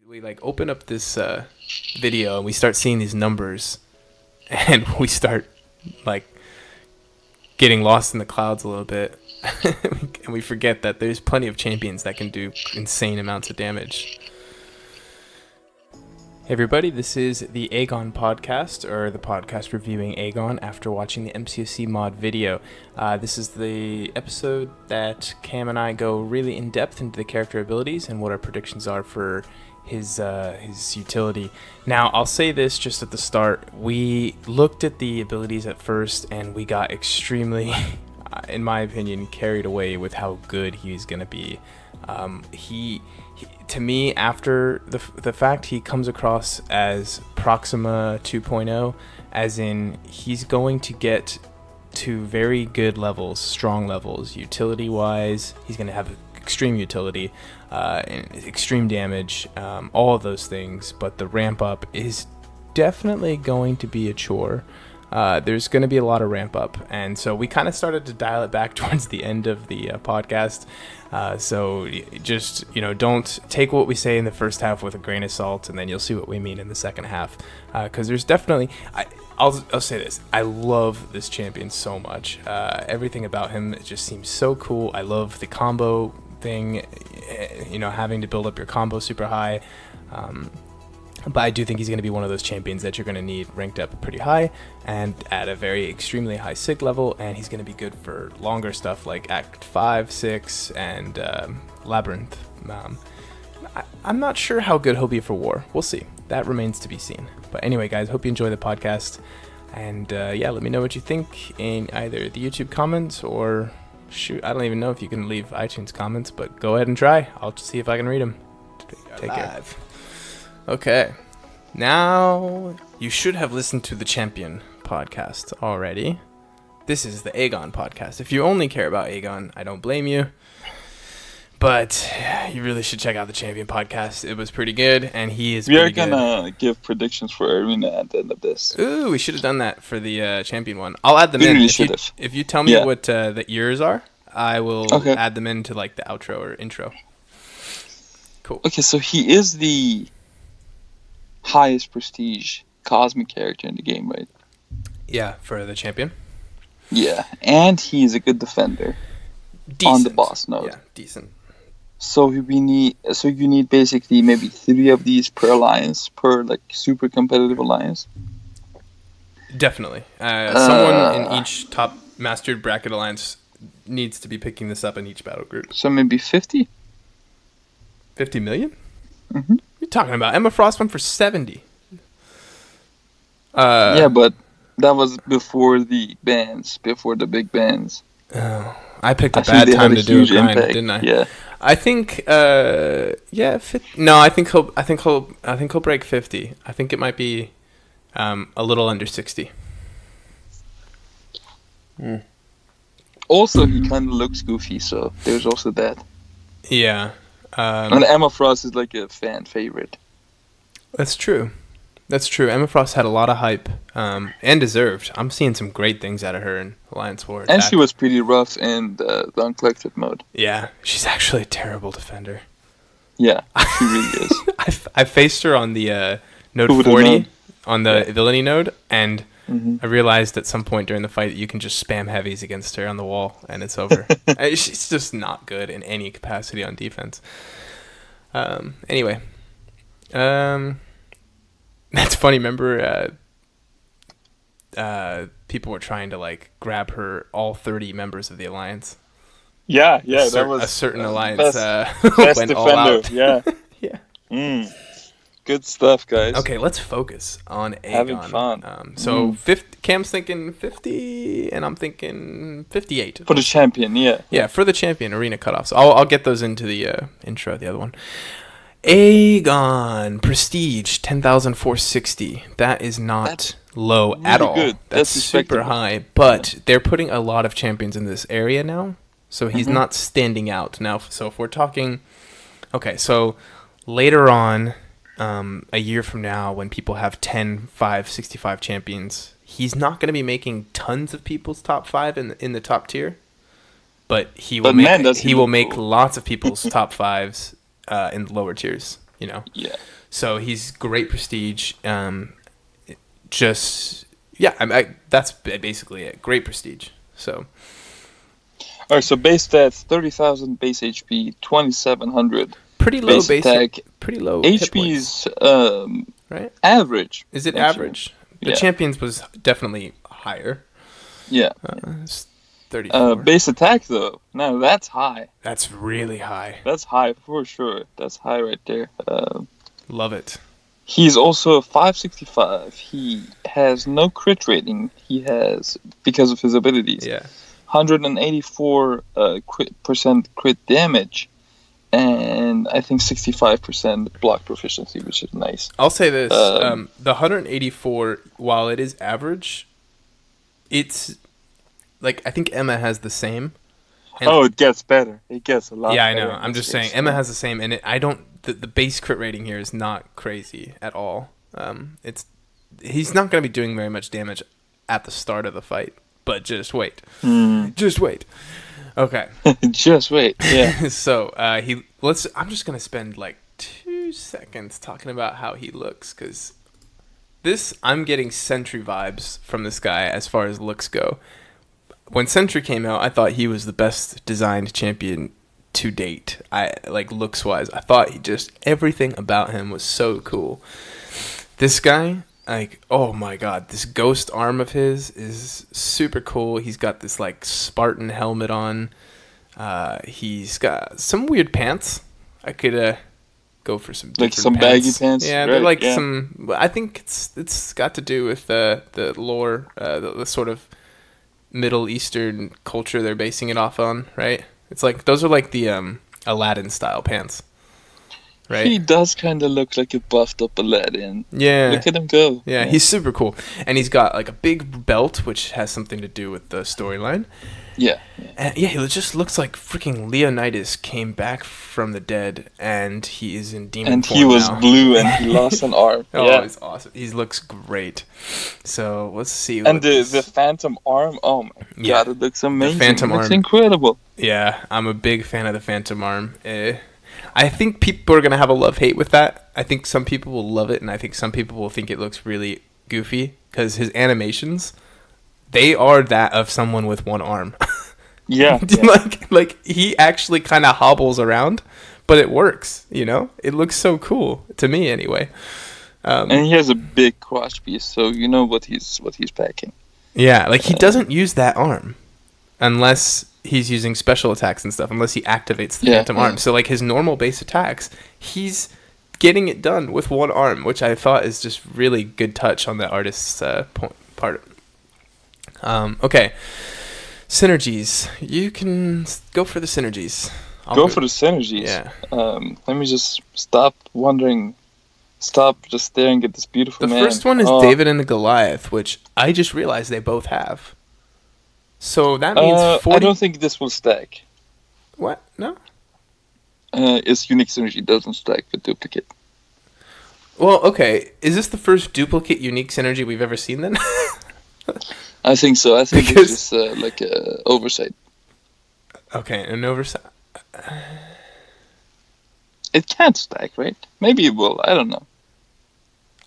we like open up this video and we start seeing these numbers and we start like getting lost in the clouds a little bit and we forget that there's plenty of champions that can do insane amounts of damage. Hey everybody, this is the Aegon podcast, or the podcast reviewing Aegon after watching the MCOC mod video. This is the episode that Cam and I go really in depth into the character abilities and what our predictions are for his utility. Now, I'll say this just at the start. We looked at the abilities at first and we got extremely, in my opinion, carried away with how good he's going to be. To me, after the fact he comes across as Proxima 2.0, as in he's going to get to very good levels, strong levels, utility-wise. He's going to have extreme utility, and extreme damage, all of those things. But the ramp up is definitely going to be a chore. There's going to be a lot of ramp up, and so we kind of started to dial it back towards the end of the podcast. So just, don't take what we say in the first half with a grain of salt, and then you'll see what we mean in the second half. Because there's definitely, I'll say this, I love this champion so much. Everything about him, it just seems so cool. I love the combo thing, having to build up your combo super high. But I do think he's going to be one of those champions that you're going to need ranked up pretty high and at a very extremely high sig level, and he's going to be good for longer stuff like Act 5, 6, and Labyrinth. I'm not sure how good he'll be for War. We'll see. That remains to be seen. But anyway, guys, hope you enjoy the podcast. And let me know what you think in either the YouTube comments or, shoot, I don't even know if you can leave iTunes comments, but go ahead and try. I'll see if I can read them. Take care. Okay, now you should have listened to the Champion podcast already. This is the Aegon podcast. If you only care about Aegon, I don't blame you. But you really should check out the Champion podcast. It was pretty good, and he is pretty good. We are going to give predictions for Arena at the end of this. Ooh, we should have done that for the Champion one. I'll add them in. If you tell me what the years are, I will add them into like the outro or intro. Cool. Okay, so he is the highest prestige cosmic character in the game, right? Yeah, for the Champion. Yeah, and he's a good defender. Decent. On the boss node. Yeah, decent. So you need basically maybe 3 of these per alliance, per like super competitive alliance. Definitely. Someone in each top mastered bracket alliance needs to be picking this up in each battle group. So maybe 50? 50 million? Mm-hmm. You're talking about Emma Frost went for 70. Yeah, but that was before the bans, before the big bans. Oh, I picked a bad time to do a grind, didn't I? Yeah. I think, no, I think he'll break 50. I think it might be a little under 60. Mm. Also, he kind of looks goofy, so there's also that. Yeah. And Emma Frost is like a fan favorite. That's true. Emma Frost had a lot of hype, and deserved. I'm seeing some great things out of her in Alliance War. And she was pretty rough in the Uncollected mode. Yeah, she's actually a terrible defender. Yeah, she really is. I faced her on the node 40, on the ability node, and I realized at some point during the fight that you can just spam heavies against her on the wall, and it's over. She's just not good in any capacity on defense. Anyway. That's funny. Remember, people were trying to like grab her, all 30 members of the alliance. Yeah, that was a certain alliance. Best went defender. All out. Yeah, yeah. Good stuff, guys. Okay, let's focus on Aegon. Having fun. So 50, Cam's thinking 50, and I'm thinking 58 for the Champion. Yeah. Yeah, for the Champion arena cutoffs. I'll get those into the intro. The other one. Aegon Prestige 10,460. That is not low really at all. Good. That's super high. But they're putting a lot of champions in this area now, so he's not standing out now. So if we're talking, so later on, a year from now, when people have 10, 5, 65 champions, he's not going to be making tons of people's top 5 in the top tier, but he will make lots of people's top 5s in the lower tiers. you know. Yeah. So he's great prestige. That's basically it. Great prestige. So. All right. So base stats: 30,000 base HP, 2,700. Pretty low base attack. Pretty low. Hit HP's right? average. Is it actually. average? The Champions was definitely higher. Yeah. It's 34. Base attack though. No, that's high. That's really high. That's high for sure. That's high right there. Love it. He's also 565. He has no crit rating. He has, because of his abilities, 184 percent crit damage, and I think 65% block proficiency, which is nice. I'll say this: the 184, while it is average, it's like I think Emma has the same. It gets better. It gets a lot. Yeah, I better know. I'm just saying Emma has the same, and the base crit rating here is not crazy at all. He's not going to be doing very much damage at the start of the fight, but just wait. Just wait. Okay. Just wait. Yeah. So I'm just going to spend like 2 seconds talking about how he looks, because I'm getting Sentry vibes from this guy as far as looks go. When Sentry came out, I thought he was the best designed champion to date. Looks wise, I thought everything about him was so cool. This guy, oh my god, this ghost arm of his is super cool. He's got this Spartan helmet on. He's got some weird pants. I could go for some different some pants. baggy pants. Yeah, right? they're some. I think it's got to do with the lore, the sort of Middle Eastern culture they're basing it off on, right? It's those are the Aladdin style pants, right? He does kind of look like a buffed up Aladdin. Yeah, look at him go. Yeah, he's super cool, and he's got a big belt, which has something to do with the storyline. Yeah. And he just looks like freaking Leonidas came back from the dead, and he is in demon form he was now. blue, and he lost an arm. He's awesome. He looks great. So let's see. And the phantom arm. Oh my god, it looks amazing. The phantom arm. It's incredible. Yeah, I'm a big fan of the phantom arm. I think people are gonna have a love-hate with that. I think some people will love it, and I think some people will think it looks really goofy because his animations, they are that of someone with one arm. Yeah. He actually kind of hobbles around, but it works. It looks so cool to me anyway. And he has a big cross piece, so you know what he's packing. Yeah, he doesn't use that arm unless he's using special attacks and stuff. Unless he activates the phantom arm. So his normal base attacks, he's getting it done with one arm, which I thought is just really good touch on the artist's part. Okay. Synergies. You can go for the synergies. Go for the synergies. Yeah. Let me just stop just staring at this beautiful man. The first one is David and the Goliath, which I just realized they both have. So that means 40... I don't think this will stack. What? No? Its unique synergy doesn't stack with duplicate. Well, okay. Is this the first duplicate unique synergy we've ever seen then? I think so. I think it's just an oversight. Okay, an oversight. It can't stack, right? Maybe it will. I don't know.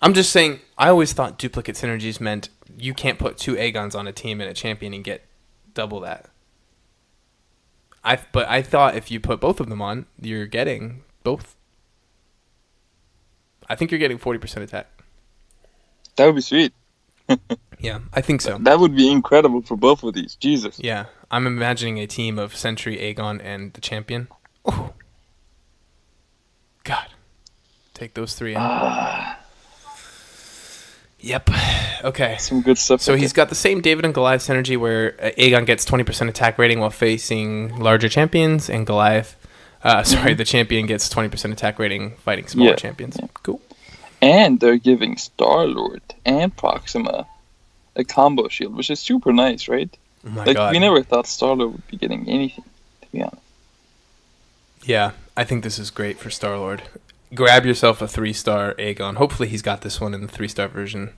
I'm just saying, I always thought duplicate synergies meant you can't put 2 Aegons on a team and a champion and get double that. But I thought if you put both of them on, you're getting both. I think you're getting 40% attack. That would be sweet. Yeah, I think so. That would be incredible for both of these. Jesus. Yeah, I'm imagining a team of Sentry, Aegon, and the champion. Oh, God. Take those 3 in. Yep. Okay. Some good stuff. So he's got the same David and Goliath synergy where Aegon gets 20% attack rating while facing larger champions, and Goliath, the champion gets 20% attack rating fighting smaller champions. Yeah. Cool. And they're giving Star-Lord and Proxima a combo shield, which is super nice, right? Oh my God. We never thought Star-Lord would be getting anything, to be honest. Yeah, I think this is great for Star-Lord. Grab yourself a 3-star Aegon. Hopefully he's got this one in the 3-star version.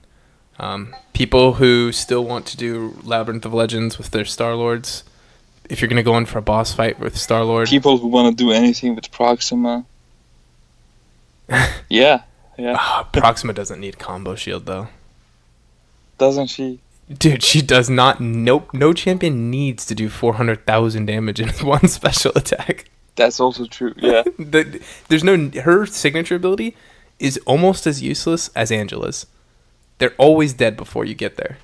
People who still want to do Labyrinth of Legends with their Star-Lords, if you're going to go in for a boss fight with Star-Lord. People who want to do anything with Proxima. Yeah. Proxima doesn't need combo shield though. Doesn't she? Dude, she does not. Nope. No champion needs to do 400,000 damage in one special attack. That's also true. Yeah. Her signature ability is almost as useless as Angela's. They're always dead before you get there.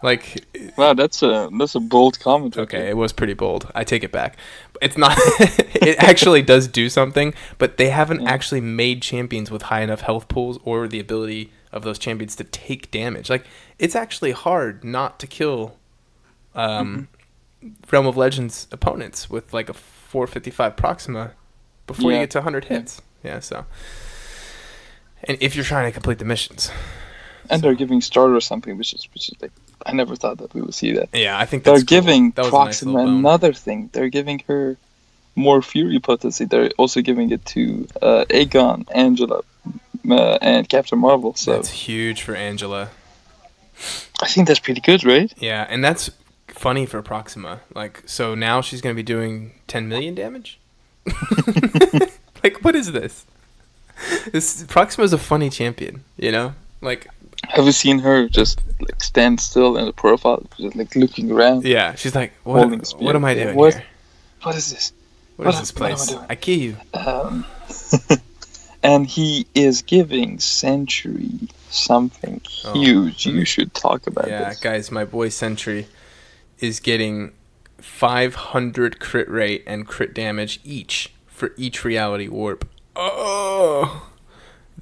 Like, wow, that's a bold comment. Okay, it was pretty bold. I take it back. It's not. It actually does do something, but they haven't actually made champions with high enough health pools or the ability of those champions to take damage. Like, it's actually hard not to kill Realm of Legends opponents with like a 455 Proxima before you get to 100 hits. Yeah, so. And if you're trying to complete the missions. And they're giving starter or something, which is like, I never thought that we would see that. Yeah, I think that's they're giving that Proxima another thing. They're giving her more fury potency. They're also giving it to Aegon, Angela, and Captain Marvel. So that's huge for Angela. I think that's pretty good, right? Yeah, and that's funny for Proxima. Like, so now she's going to be doing 10 million damage? Like, what is this? Proxima is a funny champion, you know? Like, have you seen her just like stand still in the profile, just like looking around? Yeah, she's like, what am I doing here? What is this? What is this place? I kill you. And he is giving Sentry something huge. You should talk about this. Yeah, guys, my boy Sentry is getting 500 crit rate and crit damage each for each reality warp. Oh,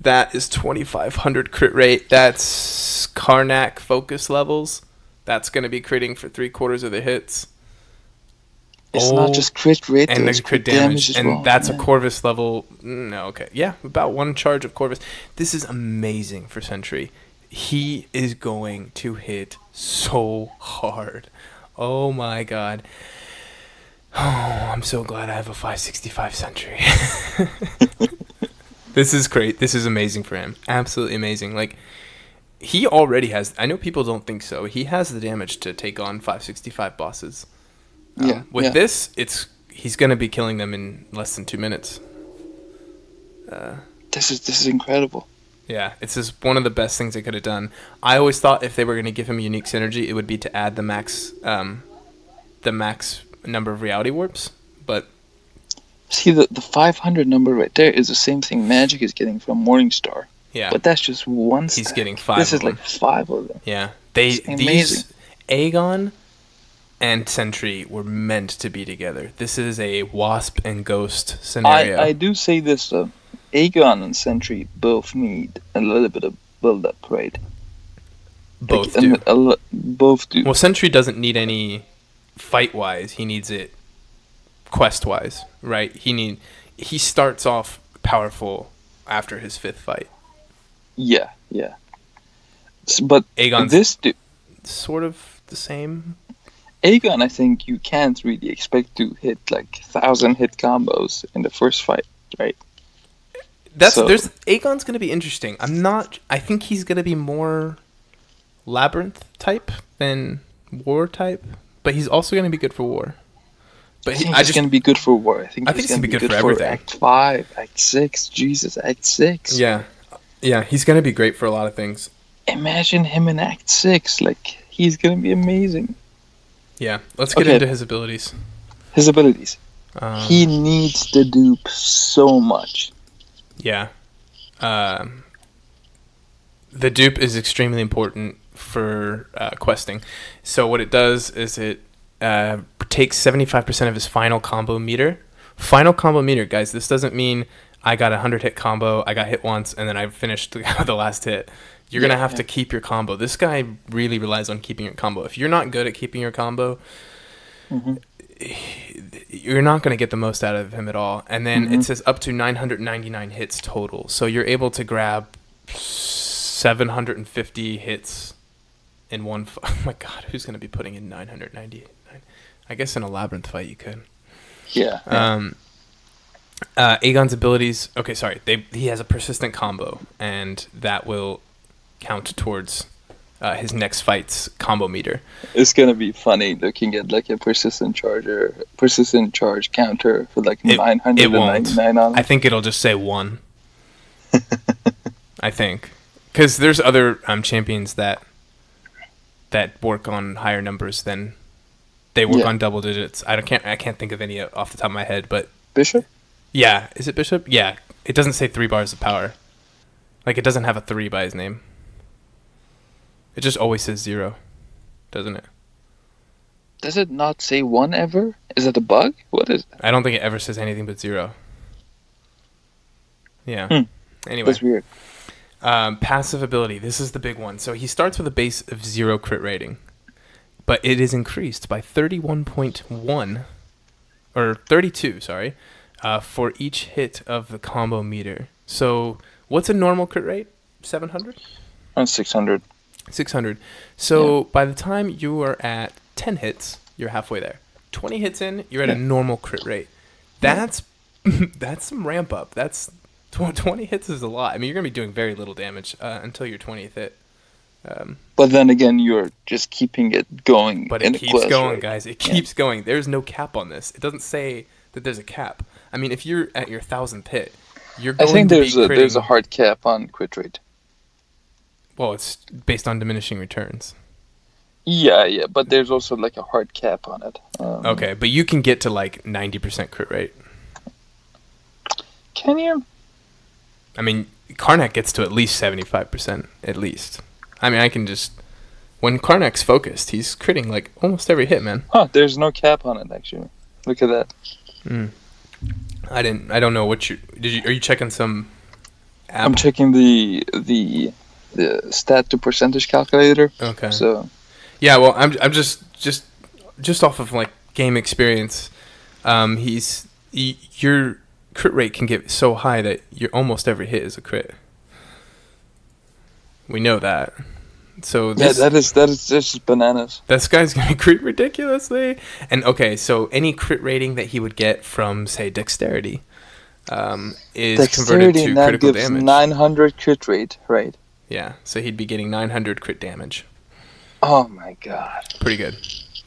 that is 2,500 crit rate. That's Karnak focus levels. That's going to be critting for 3/4 of the hits. It's not just crit rate, and there's crit damage as well. And that's a Corvus level. No, okay. Yeah, about 1 charge of Corvus. This is amazing for Sentry. He is going to hit so hard. Oh my god. Oh, I'm so glad I have a 565 Sentry. This is great. This is amazing for him. Absolutely amazing. Like, he already has... I know people don't think so. He has the damage to take on 565 bosses. With this, he's going to be killing them in less than 2 minutes. This is incredible. Yeah, it's just one of the best things they could have done. I always thought if they were going to give him unique synergy, it would be to add the max number of reality warps. But see, the 500 number right there is the same thing Magic is getting from Morningstar. Yeah, but that's just one. He's getting 5. This is like 5 of them. Yeah, these Aegon and Sentry were meant to be together. This is a Wasp and Ghost scenario. I do say this though. Aegon and Sentry both need a little bit of build-up, right? Both do. Both do. Well, Sentry doesn't need any fight-wise. He needs it quest-wise, right? He starts off powerful after his 5th fight. Yeah. But Aegon's sort of the same. Aegon, I think you can't really expect to hit like 1,000 hit combos in the first fight, right? Aegon's gonna be interesting. I think he's gonna be more Labyrinth type than War type, but he's also gonna be good for War. But he's gonna be good for War. I think he's gonna be good for everything. Act 5, Act 6, Jesus, Act 6. Yeah, he's gonna be great for a lot of things. Imagine him in Act 6, like he's gonna be amazing. Yeah, let's get into his abilities. He needs the dupe so much. Yeah. The dupe is extremely important for questing. So what it does is it takes 75% of his final combo meter. Final combo meter, guys. This doesn't mean I got a 100 hit combo, I got hit once, and then I finished the last hit. You're going to have to keep your combo. This guy really relies on keeping your combo. If you're not good at keeping your combo, you're not going to get the most out of him at all. And then it says up to 999 hits total. So you're able to grab 750 hits in one fight. Oh my god, who's going to be putting in 999? I guess in a Labyrinth fight you could. Yeah. Aegon's abilities... Okay, sorry. He has a persistent combo, and that will count towards his next fight's combo meter. It's gonna be funny looking at like a persistent charge counter for like 999 on it. I think it'll just say 1. I think, because there's other champions that work on higher numbers than they work on double digits. I can't think of any off the top of my head, but Bishop. Yeah, is it Bishop? Yeah, it doesn't say 3 bars of power. Like, it doesn't have a 3 by his name. It just always says 0, doesn't it? Does it not say 1 ever? Is it a bug? What is it? I don't think it ever says anything but 0. Yeah. Anyway. That's weird. Passive ability. This is the big one. So he starts with a base of 0 crit rating, but it is increased by 31.1, or 32, sorry, for each hit of the combo meter. So what's a normal crit rate? 700? 600. 600. So by the time you are at 10 hits, you're halfway there. 20 hits in, you're at a normal crit rate. That's that's some ramp up. That's 20 hits is a lot. I mean, you're going to be doing very little damage until your 20th hit. But then again, you're just keeping it going. But it keeps going, guys. It keeps going. There's no cap on this. It doesn't say that there's a cap. I mean, if you're at your 1000th hit, you're going to be critting. There's a hard cap on crit rate. Well, it's based on diminishing returns. Yeah, but there's also like a hard cap on it. Okay, but you can get to like 90% crit rate. Can you? I mean, Karnak gets to at least 75%, at least. I mean, I can just... When Karnak's focused, he's critting like almost every hit, man. Huh, there's no cap on it, actually. Look at that. I don't know what are you checking some app? I'm checking the stat to percentage calculator. Okay. So... Yeah, well, I'm just off of like game experience. Your crit rate can get so high that your almost every hit is a crit. We know that. So this, that is just bananas. This guy's gonna crit ridiculously. And okay, so any crit rating that he would get from say dexterity is converted to critical gives damage. 900 crit rate, right? Yeah, so he'd be getting 900 crit damage. Oh my god. Pretty good.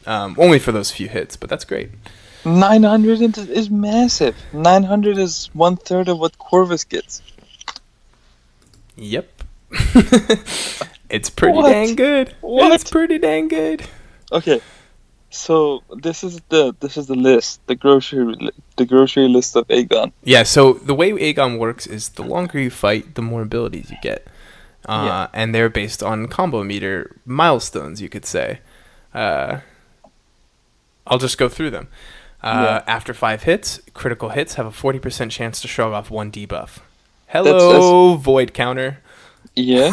Only for those few hits, but that's great. 900 is massive. 900 is 1/3 of what Corvus gets. Yep. It's pretty dang good. What? It's pretty dang good. Okay. So this is the list, the grocery list of Aegon. Yeah, so the way Aegon works is the longer you fight, the more abilities you get. And they're based on combo meter milestones, you could say. I'll just go through them. After 5 hits, critical hits have a 40% chance to shrug off 1 debuff. Hello, that's Void counter. Yeah,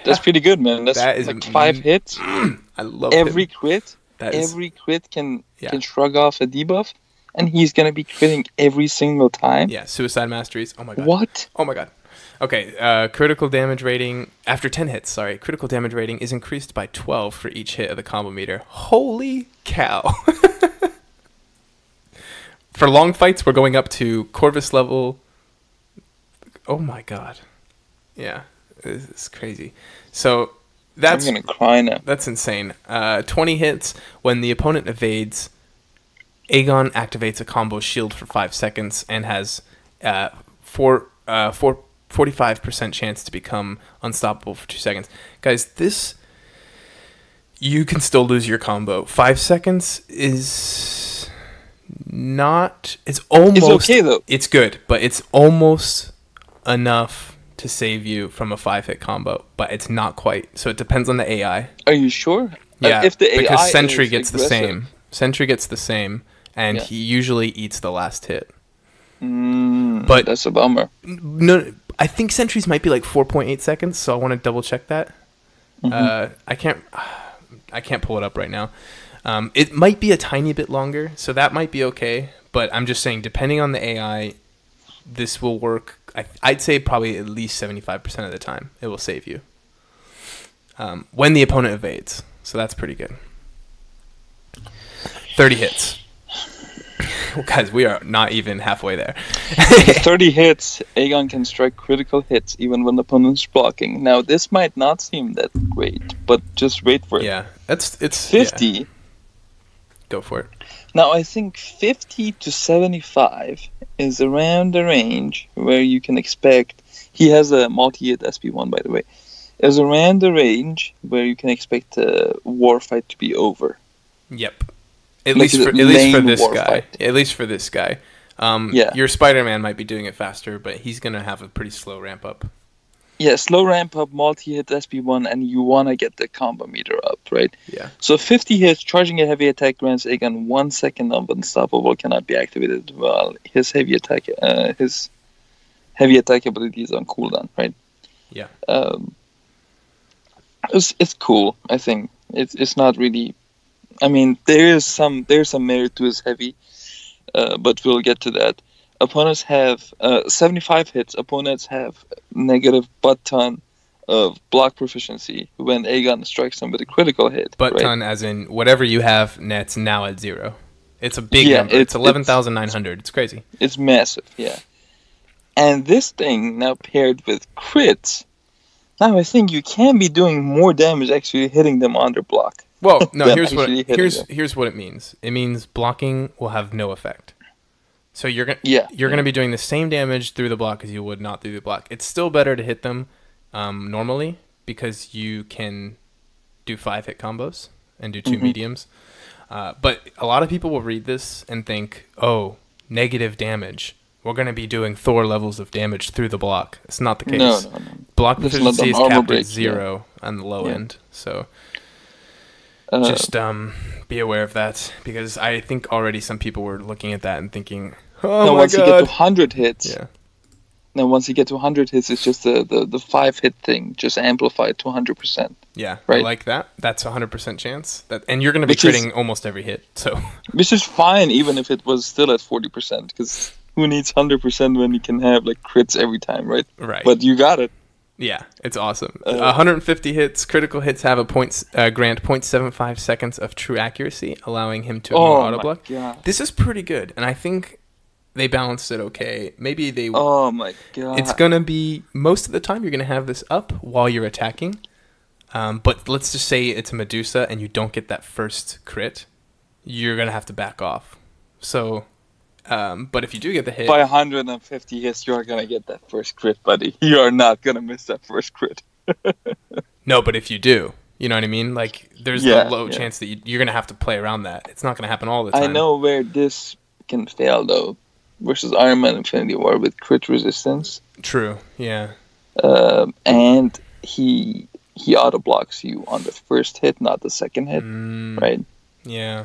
that's pretty good, man. That is like 5 hits. I love every crit. Every crit can shrug off a debuff, and he's gonna be critting every single time. Yeah, suicide masteries. Oh my god. What? Oh my god. Okay, critical damage rating after 10 hits. Sorry, critical damage rating is increased by 12 for each hit of the combo meter. Holy cow! For long fights, we're going up to Corvus level. Oh my god! Yeah, this is crazy. So that's I'm gonna cry now. That's insane. 20 hits when the opponent evades. Aegon activates a combo shield for 5 seconds and has 45% chance to become unstoppable for 2 seconds. Guys, this... You can still lose your combo. 5 seconds is not... It's almost... It's okay, though. It's good, but it's almost enough to save you from a 5-hit combo, but it's not quite. So it depends on the AI. Are you sure? Yeah, if the AI because Sentry gets aggressive. the same. Sentry gets the same, and he usually eats the last hit. But that's a bummer. No, I think Sentries might be like 4.8 seconds, so I want to double check that. I can't pull it up right now. It might be a tiny bit longer, so that might be okay. But I'm just saying, depending on the AI, this will work. I'd say probably at least 75% of the time it will save you when the opponent evades. So that's pretty good. 30 hits. Well, guys, we are not even halfway there. 30 hits, Aegon can strike critical hits even when the opponent's blocking. Now, this might not seem that great, but just wait for it. Yeah, it's 50. Go for it. Now, I think 50 to 75 is around the range where you can expect... He has a multi-hit SP1, by the way. Is around the range where you can expect a war fight to be over. Yep. At least for this guy. Fight. At least for this guy. Your Spider-Man might be doing it faster, but he's going to have a pretty slow ramp up. Yeah, slow ramp up, multi-hit SP1, and you want to get the combo meter up, right? Yeah. So 50 hits, charging a heavy attack grants Aegon 1 second of unstoppable, cannot be activated while his heavy attack ability is on cooldown, right? Yeah. It's cool, I think. It's not really... I mean, there's some merit to his heavy, but we'll get to that. Opponents have 75 hits. Opponents have negative butt ton of block proficiency when Aegon strikes them with a critical hit. Butt ton, as in whatever you have nets now at 0. It's a big number. It's 11,900. It's crazy. It's massive, yeah. And this thing now paired with crits. Now I think you can be doing more damage actually hitting them under block. Well, no. Here's what it means. It means blocking will have no effect. So you're gonna be doing the same damage through the block as you would not through the block. It's still better to hit them normally because you can do 5-hit combos and do 2 mediums. But a lot of people will read this and think, oh, negative damage. We're going to be doing Thor levels of damage through the block. It's not the case. No. Block proficiency is capped at 0 on the low end. So just be aware of that because I think already some people were looking at that and thinking, oh, now, my once God. you get to 100 hits, now once you get to 100 hits, it's just the 5-hit thing, just amplified to 100%. Yeah, right? I like that. That's a 100% chance. And you're going to be critting almost every hit. So, which is fine, even if it was still at 40%, because who needs 100% when you can have like crits every time, right? Right. But you got it. Yeah, it's awesome. 150 hits, critical hits have a grant 0.75 seconds of true accuracy, allowing him to ignore auto block. This is pretty good, and I think they balanced it okay. Maybe they... Oh my God. It's going to be... Most of the time, you're going to have this up while you're attacking. But let's just say it's a Medusa and you don't get that first crit. You're going to have to back off. So... but if you do get the hit... By 150 hits, you're going to get that first crit, buddy. You are not going to miss that first crit. No, but if you do, you know what I mean? Like, there's a low chance that you're going to have to play around that. It's not going to happen all the time. I know where this can fail, though. Versus Iron Man Infinity War with crit resistance. True, yeah. And he auto blocks you on the first hit, not the second hit, right? Yeah.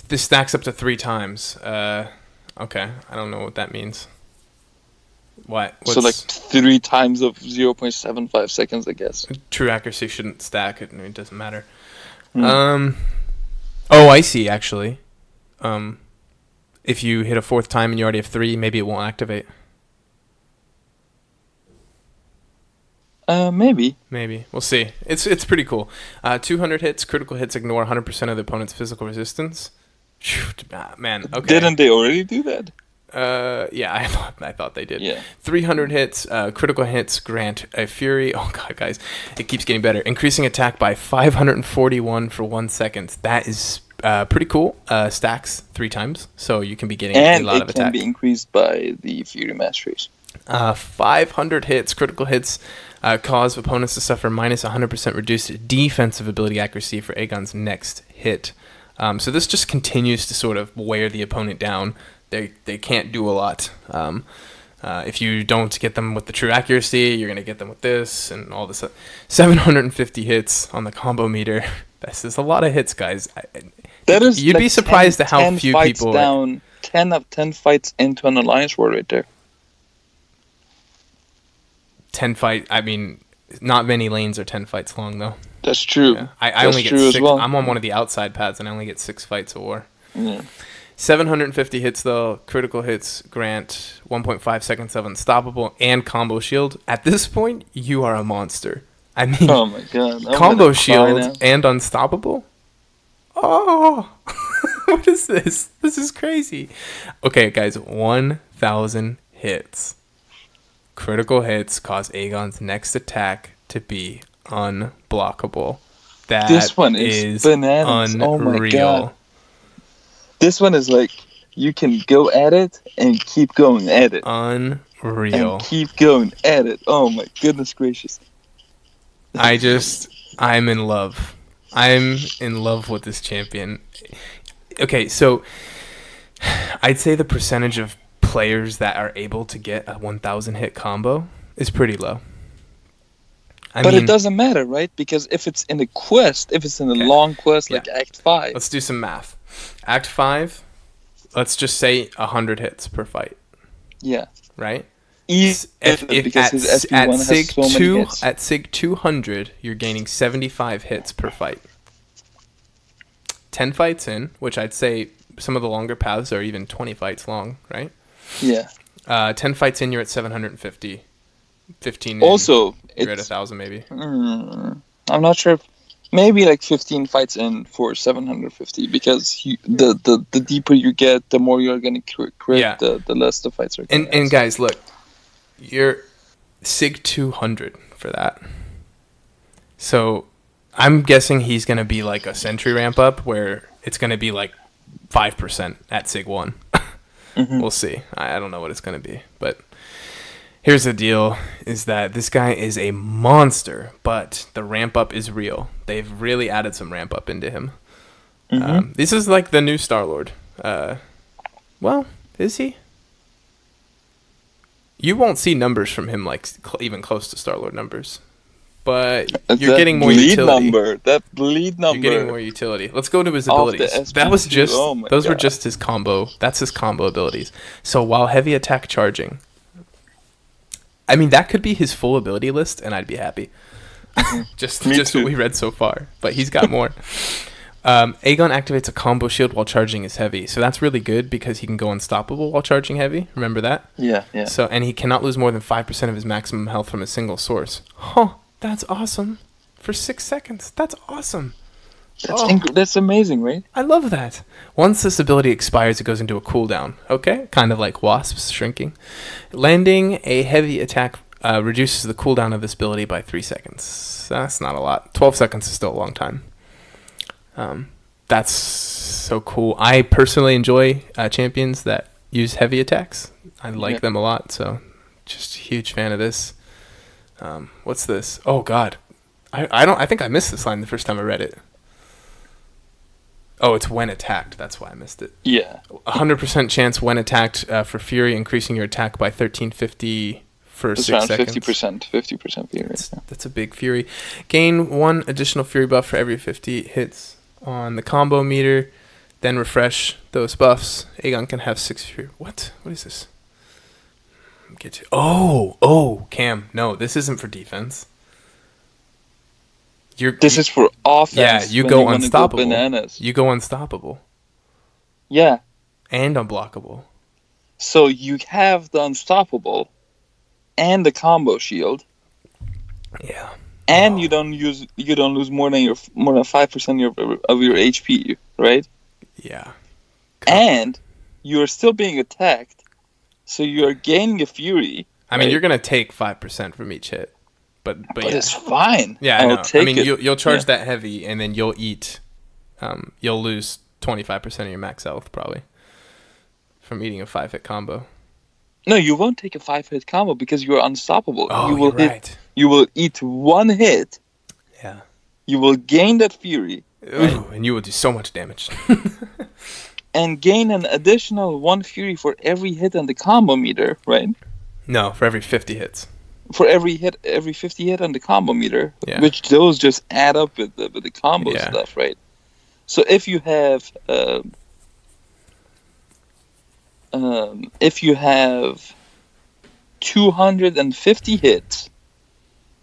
This stacks up to 3 times. Okay, I don't know what that means. What? So like 3 times of 0.75 seconds, I guess. True accuracy shouldn't stack. It doesn't matter. Oh, I see, actually. If you hit a 4th time and you already have 3, maybe it won't activate. Maybe. We'll see. It's pretty cool. 200 hits, critical hits ignore 100% of the opponent's physical resistance. Shoot, man. Okay. Didn't they already do that? Yeah, I thought they did. Yeah. 300 hits, critical hits grant a fury. Oh god, guys, it keeps getting better. Increasing attack by 541 for 1 second. That is pretty cool. Stacks 3 times, so you can be getting a lot of attack. And it can be increased by the Fury Masteries. 500 hits, critical hits cause opponents to suffer minus 100% reduced defensive ability accuracy for Aegon's next hit. So this just continues to sort of wear the opponent down. They can't do a lot. If you don't get them with the true accuracy, you're going to get them with this and all this. 750 hits on the combo meter. This is a lot of hits, guys. You'd be surprised at how few people... down 10 of 10 fights into an alliance war right there. 10 fight. I mean, not many lanes are 10 fights long, though. That's true. Yeah. I only get 6. Well. I'm on one of the outside pads, and I only get 6 fights a war. Yeah. 750 hits, though. Critical hits grant 1.5 seconds of unstoppable and combo shield. At this point, you are a monster. I mean, oh my god, combo shield and unstoppable? Oh, what is this? This is crazy. Okay, guys, 1,000 hits. Critical hits cause Aegon's next attack to be unblockable. This one is bananas. Unreal. Oh my god. This one is like, you can go at it and keep going at it. Unreal. And keep going at it. Oh my goodness gracious. I'm in love. I'm in love with this champion. Okay, so I'd say the percentage of players that are able to get a 1,000 hit combo is pretty low. But it doesn't matter, right? Because if it's in a quest, if it's in a long quest like Act 5. Let's do some math. Act 5, let's just say 100 hits per fight. Yeah. Right? Because his SP1 has so many hits. At SIG 200, you're gaining 75 hits per fight. 10 fights in, which I'd say some of the longer paths are even 20 fights long, right? Yeah. 10 fights in, you're at 750. 15 in, also, you're at 1,000 maybe. I'm not sure. Maybe like 15 fights in for 750, because the deeper you get, the more you're going to crit, the less the fights are going to And guys, look, you're SIG 200 for that. So I'm guessing he's going to be like a sentry ramp up where it's going to be like 5% at SIG 1. We'll see. I don't know what it's going to be. But here's the deal, is that this guy is a monster, but the ramp up is real. They've really added some ramp up into him. This is like the new Star-Lord. Well, is he? You won't see numbers from him like even close to Star-Lord numbers. But you're getting more utility. That bleed number. You're getting more utility. Let's go to his abilities. That was just those were just his combo. That's his combo abilities. So while heavy attack charging, I mean that could be his full ability list, and I'd be happy. just what we read so far, but he's got more. Aegon activates a combo shield while charging his heavy, so that's really good because he can go unstoppable while charging heavy. Remember that? Yeah. So and he cannot lose more than 5% of his maximum health from a single source. Huh. That's awesome. For 6 seconds. That's awesome. That's amazing, right? I love that. Once this ability expires, it goes into a cooldown. Okay? Kind of like wasps shrinking. Landing a heavy attack reduces the cooldown of this ability by 3 seconds. That's not a lot. 12 seconds is still a long time. That's so cool. I personally enjoy champions that use heavy attacks. I like them a lot, so just a huge fan of this. What's this? Oh God, I think I missed this line the first time I read it. Oh, it's when attacked. That's why I missed it. Yeah. 100% chance when attacked for Fury, increasing your attack by 1350 for 6 seconds. 50% Fury. That's a big Fury. Gain 1 additional Fury buff for every 50 hits on the combo meter. Then refresh those buffs. Aegon can have 6 Fury. What? What is this? Get you. Oh, Cam. No, this isn't for defense. This is for offense. Yeah, you go unstoppable. Go bananas. You go unstoppable. Yeah. And unblockable. So you have the unstoppable and the combo shield. Yeah. And you don't lose more than 5% of your HP, right? Yeah. And you're still being attacked. So you're gaining a Fury. I mean, you're gonna take 5% from each hit, but yeah, it's fine. Yeah, I know. I mean, you'll charge that heavy, and then you'll eat. You'll lose 25% of your max health probably from eating a 5-hit combo. No, you won't take a 5-hit combo because you're unstoppable. Oh, you will right. You will eat 1 hit. Yeah. You will gain that Fury. Ooh, and you will do so much damage. And gain an additional 1 Fury for every hit on the combo meter, right? No, for every 50 hits. For every 50 hit on the combo meter, which those just add up with the combo stuff, right? So if you have 250 hits,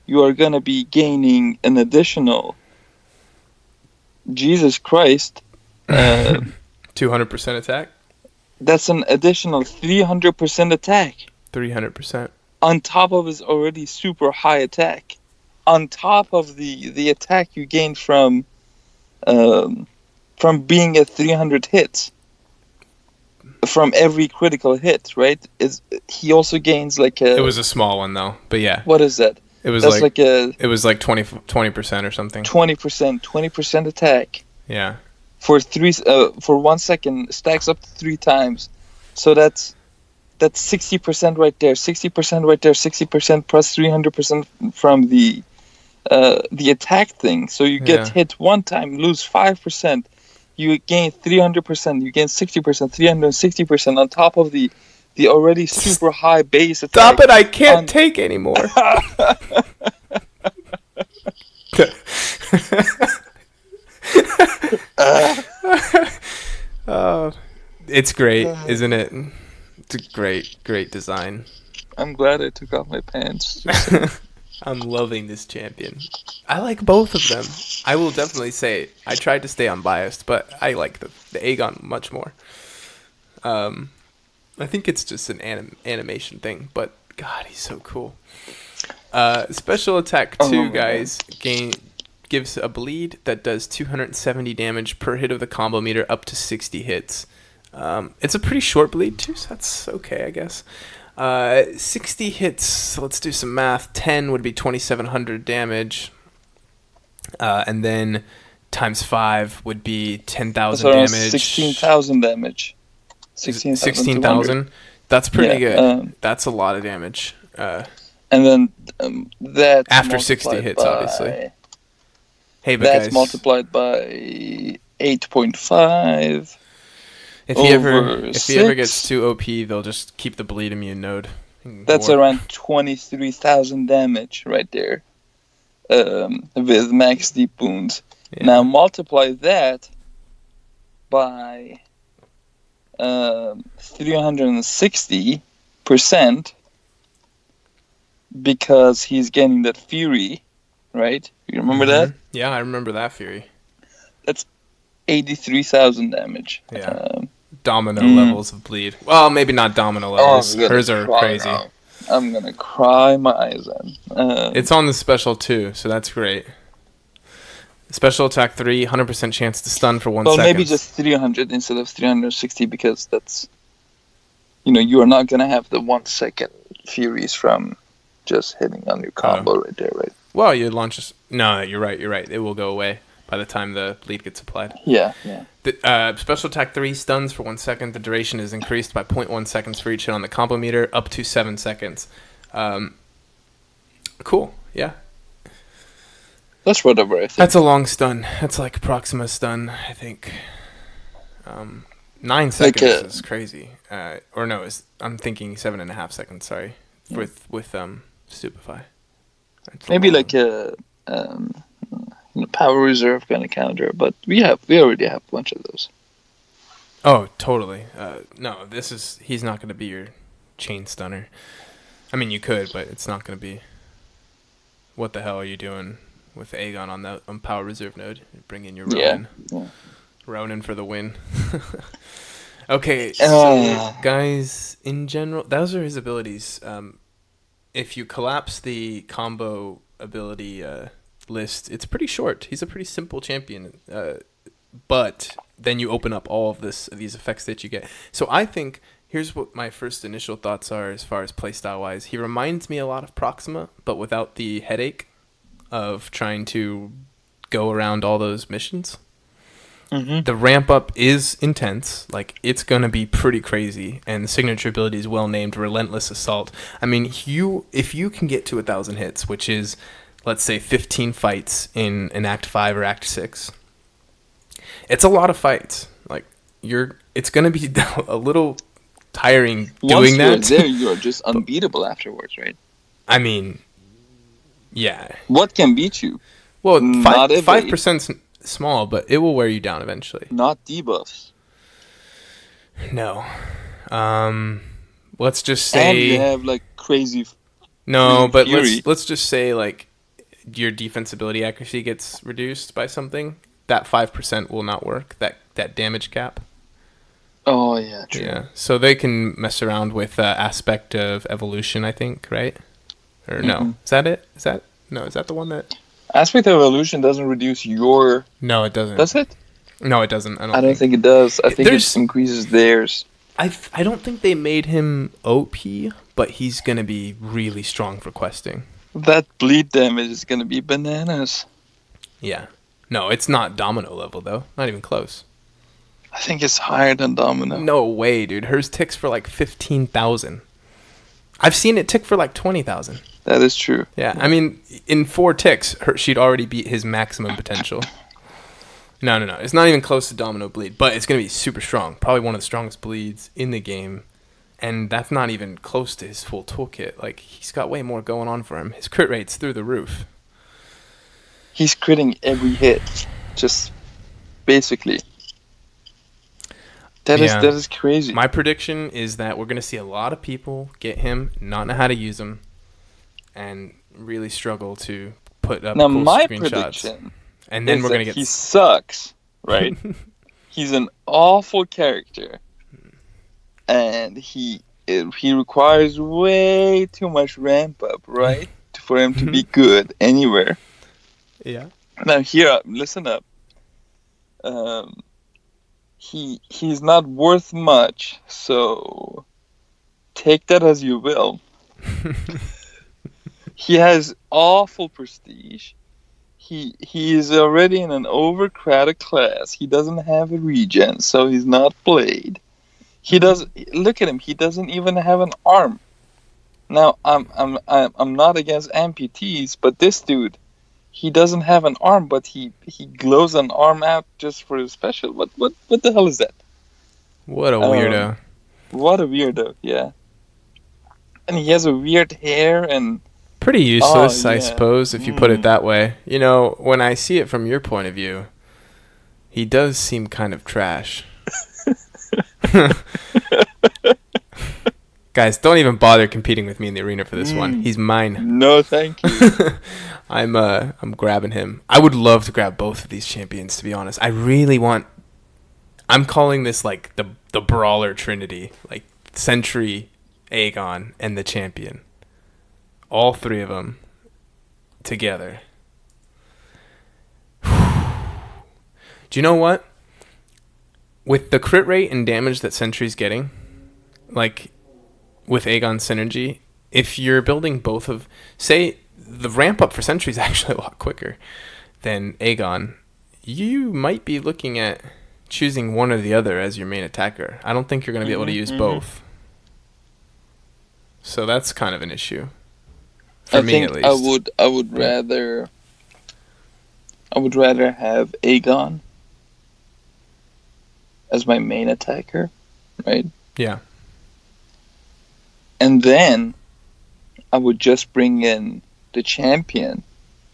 you are gonna be gaining an additional, Jesus Christ, 200% attack? That's an additional 300% attack. 300%. On top of his already super high attack. On top of the attack you gained from being at 300 hits. From every critical hit, right? He also gains like a... It was a small one though, but yeah. What is that? It was like it was like 20% or something. 20% attack. Yeah. for 1 second stacks up to 3 times. So that's 60% right there. 60% right there. 60% plus 300% from the attack thing. So you get hit 1 time, lose 5%. You gain 300%. You gain 60%, 360% on top of the already super high base attack. Stop it! I can't take anymore. It's great, isn't it? It's a great design. I'm glad I took off my pants. I'm loving this champion. I like both of them. I will definitely say I tried to stay unbiased, but I like the Aegon much more. I think it's just an animation thing, but God, he's so cool. Special attack 2, guys, gives a bleed that does 270 damage per hit of the combo meter up to 60 hits. It's a pretty short bleed too, so that's okay, I guess. 60 hits, so let's do some math. 10 would be 2,700 damage. And then times 5 would be 10,000 damage. 16,000 damage. 16,000? That's pretty good. That's a lot of damage. And then that after 60 hits, obviously. Hey, but that's guys, multiplied by 8.5. If he ever gets too OP, they'll just keep the bleed immune node. That's around 23,000 damage right there. With max deep wounds. Yeah. Now multiply that by 360%, because he's getting that fury, right? You remember that? Yeah, I remember that fury. That's 83,000 damage. Yeah. Domino levels of bleed. Well, maybe not domino levels. Hers are crazy. Now. I'm gonna cry my eyes out. It's on the special too, so that's great. Special attack 3, 100% chance to stun for 1 second. Well, maybe just 300 instead of 360, because that's, you are not gonna have the 1 second furies from just hitting on your combo right there, right? Well, you launch. No, you're right. It will go away by the time the bleed gets applied. Yeah. The special attack 3 stuns for 1 second. The duration is increased by 0.1 seconds for each hit on the combo meter, up to 7 seconds. Cool. Yeah. That's whatever I think. That's a long stun. That's like Proxima stun, I think. 9 seconds is crazy. Or no, I'm thinking 7.5 seconds. Sorry, with Stupefy. Maybe like a power reserve kind of counter, but we already have a bunch of those. Oh, totally. No, he's not going to be your chain stunner. I mean, you could, but it's not going to be. What the hell are you doing with Aegon on power reserve node? Bring in your Ronin. Yeah. Ronin for the win. Okay, so guys, in general, those are his abilities. If you collapse the combo ability list, it's pretty short. He's a pretty simple champion, but then you open up all of these effects that you get. So I think here's what my first initial thoughts are as far as playstyle wise. He reminds me a lot of Proxima, but without the headache of trying to go around all those missions. The ramp up is intense. Like, it's gonna be pretty crazy, and the signature ability is well named Relentless Assault. I mean, if you can get to 1,000 hits, which is, let's say, 15 fights in an Act 5 or Act 6, it's a lot of fights. Like, it's gonna be a little tiring doing that. Once you're there, you're just unbeatable afterwards, right? I mean, yeah. What can beat you? Well, 5%'s small, but it will wear you down eventually. Not debuffs. No. Let's just say. And you have like crazy. No, but let's just say like your defensibility accuracy gets reduced by something. That 5% will not work. That damage cap. Oh yeah, true. Yeah, so they can mess around with aspect of evolution, I think, right? Or no? Is that it? Is that the one that? Aspect of evolution doesn't reduce your. No, it doesn't. Does it? No, it doesn't. I don't think it does. I think it increases theirs. I don't think they made him OP, but he's gonna be really strong for questing. That bleed damage is gonna be bananas. Yeah. No, it's not domino level though. Not even close. I think it's higher than Domino. No way, dude. Hers ticks for like 15,000. I've seen it tick for like 20,000. That is true. Yeah, I mean, in 4 ticks, she'd already beat his maximum potential. No. It's not even close to Domino Bleed, but it's going to be super strong. Probably one of the strongest bleeds in the game. And that's not even close to his full toolkit. Like, he's got way more going on for him. His crit rate's through the roof. He's critting every hit. Just basically. That is crazy. My prediction is that we're going to see a lot of people get him, not know how to use him, and really struggle to put up cool screenshots. Prediction and then we're going to get... He sucks, right? He's an awful character. And he requires way too much ramp up, right? For him to be good anywhere. Yeah. Now here, listen up. He's not worth much, so take that as you will. He has awful prestige. He is already in an overcrowded class. He doesn't have a regen, so he's not played. Look at him. He doesn't even have an arm. Now I'm not against amputees, but this dude, he doesn't have an arm, but he glows an arm out just for his special. What the hell is that? What a weirdo. What a weirdo, yeah. And he has a weird hair and... Pretty useless, I suppose, if you put it that way. You know, when I see it from your point of view, he does seem kind of trash. Guys, don't even bother competing with me in the arena for this one. He's mine. No, thank you. I'm grabbing him. I would love to grab both of these champions, to be honest. I really want... I'm calling this like the brawler trinity, like Sentry, Aegon, and the champion. All 3 of them together. Do you know what? With the crit rate and damage that Sentry's getting, like with Aegon synergy, if you're building both of... Say, the ramp up for Sentry is actually a lot quicker than Aegon. You might be looking at choosing one or the other as your main attacker. I don't think you're going to be able to use both. So that's kind of an issue. For me, at least. I would rather have Aegon as my main attacker, right? Yeah. And then I would just bring in the champion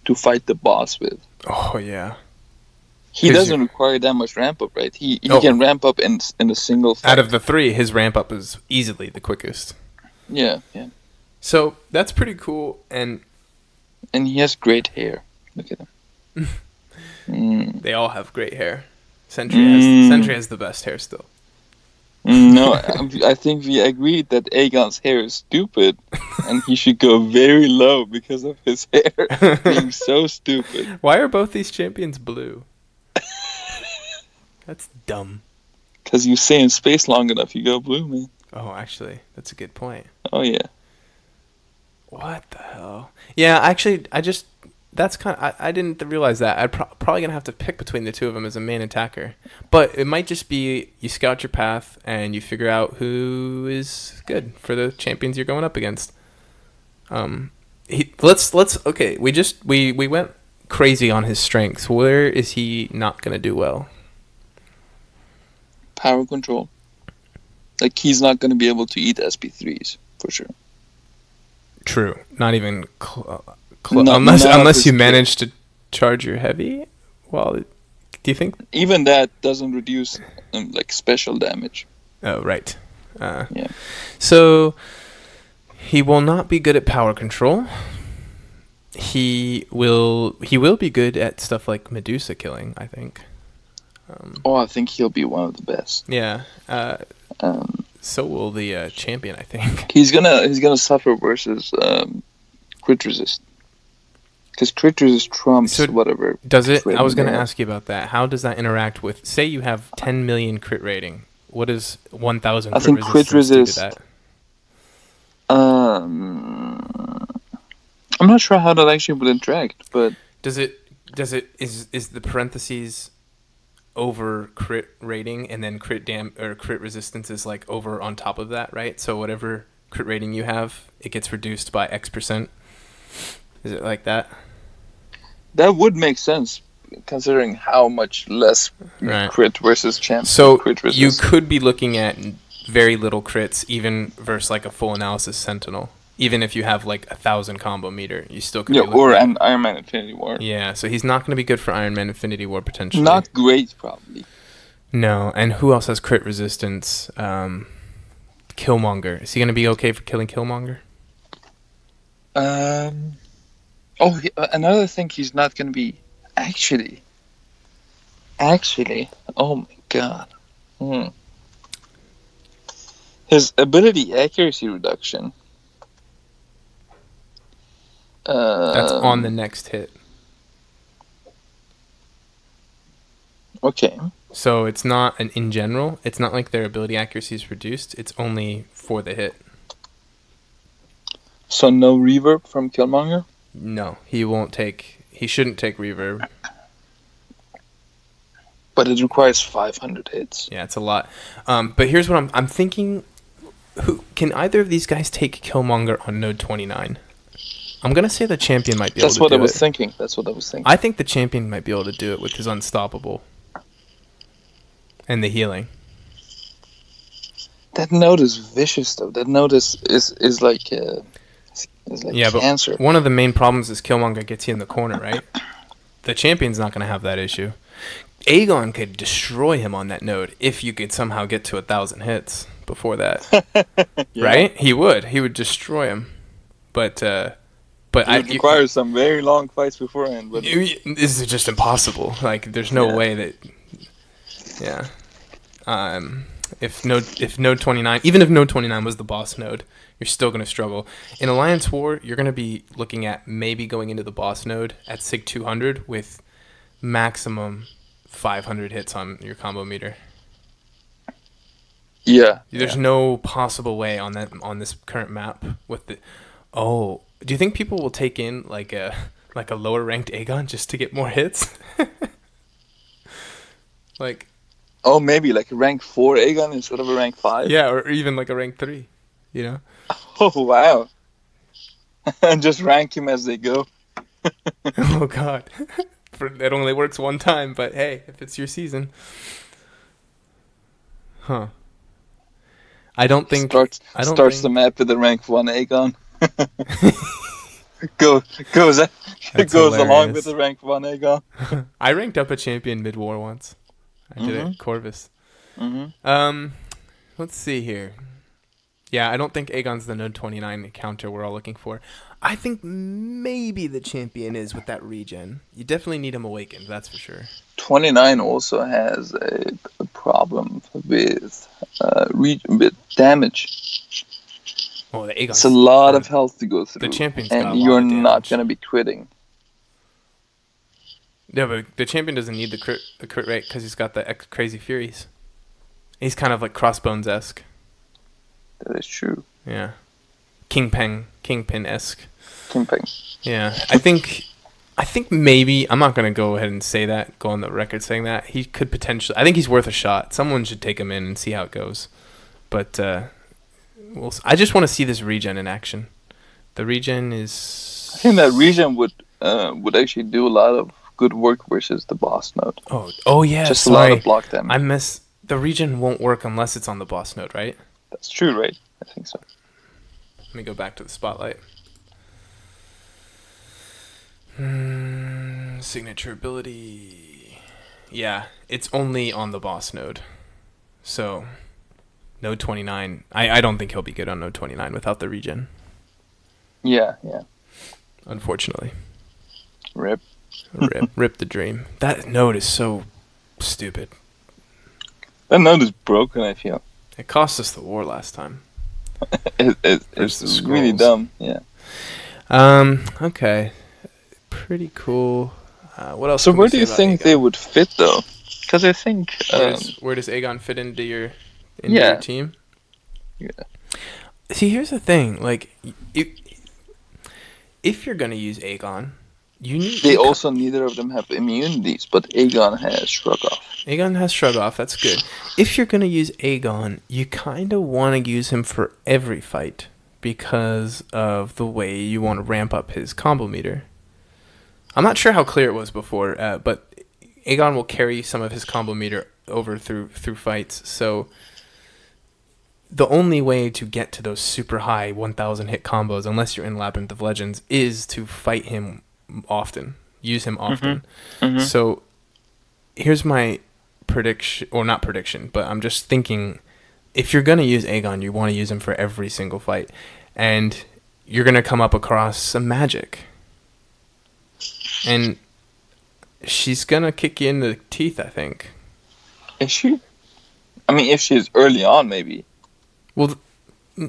to fight the boss with. Oh yeah. He doesn't require that much ramp up, right? He can ramp up in a single fight. Out of the 3, his ramp up is easily the quickest. Yeah. So that's pretty cool, and he has great hair. Look at him. They all have great hair. Sentry has the best hair still. No, I think we agreed that Aegon's hair is stupid, and he should go very low because of his hair being so stupid. Why are both these champions blue? That's dumb. Because you stay in space long enough, you go blue, man. Oh, actually, that's a good point. Oh, yeah. What the hell? Yeah, actually, that's kind of... I didn't realize that. I'm probably going to have to pick between the 2 of them as a main attacker. But it might just be you scout your path and you figure out who is good for the champions you're going up against. Okay, we went crazy on his strengths. Where is he not going to do well? Power control. Like, he's not going to be able to eat SP3s, for sure. True. Not even unless you manage to charge your heavy. Well, do you think? Even that doesn't reduce like special damage. Oh, right. Yeah. So he will not be good at power control. He will be good at stuff like Medusa killing, I think. I think he'll be one of the best. Yeah. So will the champion, I think. He's gonna suffer versus crit resist, because crit resist trumps whatever. Does it? I was gonna ask you about that. How does that interact with? Say you have 10 million crit rating. What is 1,000? I think crit resist. I'm not sure how that actually would interact, but is the parentheses over crit rating, and then crit resistance is like over on top of that, right? So whatever crit rating you have, it gets reduced by X%. Is it like that? That would make sense, considering how much less crit versus champ. So crit you could be looking at very little crits, even versus like a full analysis Sentinel. Even if you have like 1,000 combo meter, you still could. Yeah, or an Iron Man Infinity War. Yeah, so he's not going to be good for Iron Man Infinity War potentially. Not great, probably. No, and who else has crit resistance? Killmonger. Is he going to be okay for killing Killmonger? Another thing he's not going to be... Actually, oh my god. His ability accuracy reduction. That's on the next hit. Okay. So it's not in general. It's not like their ability accuracy is reduced. It's only for the hit. So no reverb from Killmonger? No, he won't take. He shouldn't take reverb. But it requires 500 hits. Yeah, it's a lot. But here's what I'm thinking. Who can either of these guys take Killmonger on node 29? I'm gonna say the champion might be able to do it. That's what I was thinking. I think the champion might be able to do it with his unstoppable and the healing. That node is vicious, though. That node is like cancer. But one of the main problems is Killmonger gets you in the corner, right? The champion's not gonna have that issue. Aegon could destroy him on that node if you could somehow get to 1,000 hits before that, right? He would destroy him, but it requires some very long fights beforehand. But this is just impossible. Like, there's no way that. Yeah. If node 29, even if node 29 was the boss node, you're still going to struggle. In Alliance War, you're going to be looking at maybe going into the boss node at Sig 200 with maximum 500 hits on your combo meter. Yeah. There's no possible way on this current map with the. Oh, do you think people will take in like a lower ranked Aegon just to get more hits? Like. Oh, maybe like a rank 4 Aegon instead of a rank 5. Yeah, or even like a rank 3. You know. Oh wow. And just rank him as they go. Oh god. It only works one time, but hey, if it's your season. Huh. I don't think starts the map with the rank 1 Aegon. goes along with the rank 1 Aegon. I ranked up a champion mid-war once. I did it, Corvus. Let's see here. Yeah, I don't think Aegon's the node 29 counter we're all looking for. I think maybe the champion is with that regen. You definitely need him awakened, that's for sure. 29 also has a problem with damage. Oh, the Aegon's it's a lot of health to go through. The champion's and got a lot you're of damage. Not going to be critting. Yeah, but the champion doesn't need the crit rate because he's got the crazy furies. He's kind of like Crossbones-esque. That is true. Yeah. Kingpin-esque. Kingpin. Yeah. I think maybe, I'm not going to go ahead and say that, go on the record saying that. He could potentially, I think he's worth a shot. Someone should take him in and see how it goes. But I just want to see this regen in action. The regen is... I think that regen would actually do a lot of good work versus the boss node. Oh yeah, just sorry. A lot of block damage. The regen won't work unless it's on the boss node, right? That's true, right? I think so. Let me go back to the spotlight. Signature ability. Yeah, it's only on the boss node. So, node 29. I don't think he'll be good on node 29 without the regen. Yeah. Unfortunately. Rip. Rip the dream. That node is so stupid. That node is broken, I feel. It cost us the war last time. It's really dumb, yeah. Okay. Pretty cool. What else? So where do you think they would fit, though? Because I think... where does Aegon fit into your team? Yeah. See, here's the thing. Like, if you're going to use Aegon, They also neither of them have immunities, but Aegon has Shrug Off. Aegon has Shrug Off. That's good. If you're gonna use Aegon, you kind of want to use him for every fight because of the way you want to ramp up his combo meter. I'm not sure how clear it was before, but Aegon will carry some of his combo meter over through fights. So the only way to get to those super high 1,000 hit combos, unless you're in Labyrinth of Legends, is to fight him often, use him often. Mm-hmm. So here's my prediction, or not prediction, but I'm just thinking, if you're going to use Aegon, you want to use him for every single fight, and you're going to come up across some magic, and she's going to kick you in the teeth, I think. Is she? I mean, if she's early on, maybe. Well,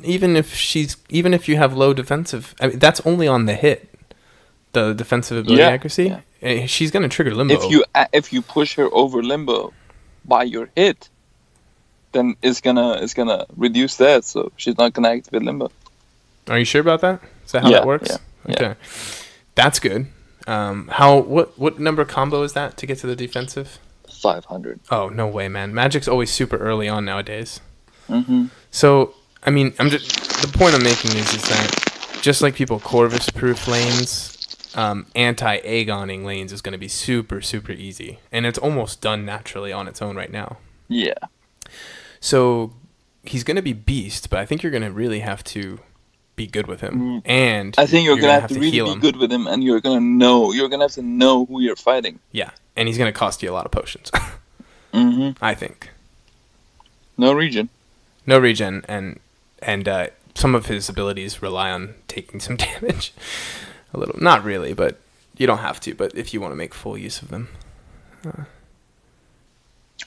even if you have low defensive, I mean, that's only on the hit, the defensive ability accuracy. Yeah. She's gonna trigger limbo. If you push her over limbo by your hit, then it's gonna reduce that, so she's not gonna activate limbo. Are you sure about that? Is that how that works? Yeah. Okay, that's good. What number combo is that to get to the defensive? 500. Oh, no way, man! Magic's always super early on nowadays. Mm-hmm. So, I mean, the point I'm making is that just like people Corvus-proof lanes, anti-Aegoning lanes is going to be super, super easy. And it's almost done naturally on its own right now. Yeah. So, he's going to be beast, but I think you're going to really have to be good with him. And I think you're going to have to really be good with him, and you're going to have to know who you're fighting. Yeah, and he's going to cost you a lot of potions. Mm-hmm. I think. No regen, and some of his abilities rely on taking some damage. A little, not really, but you don't have to. But if you want to make full use of them,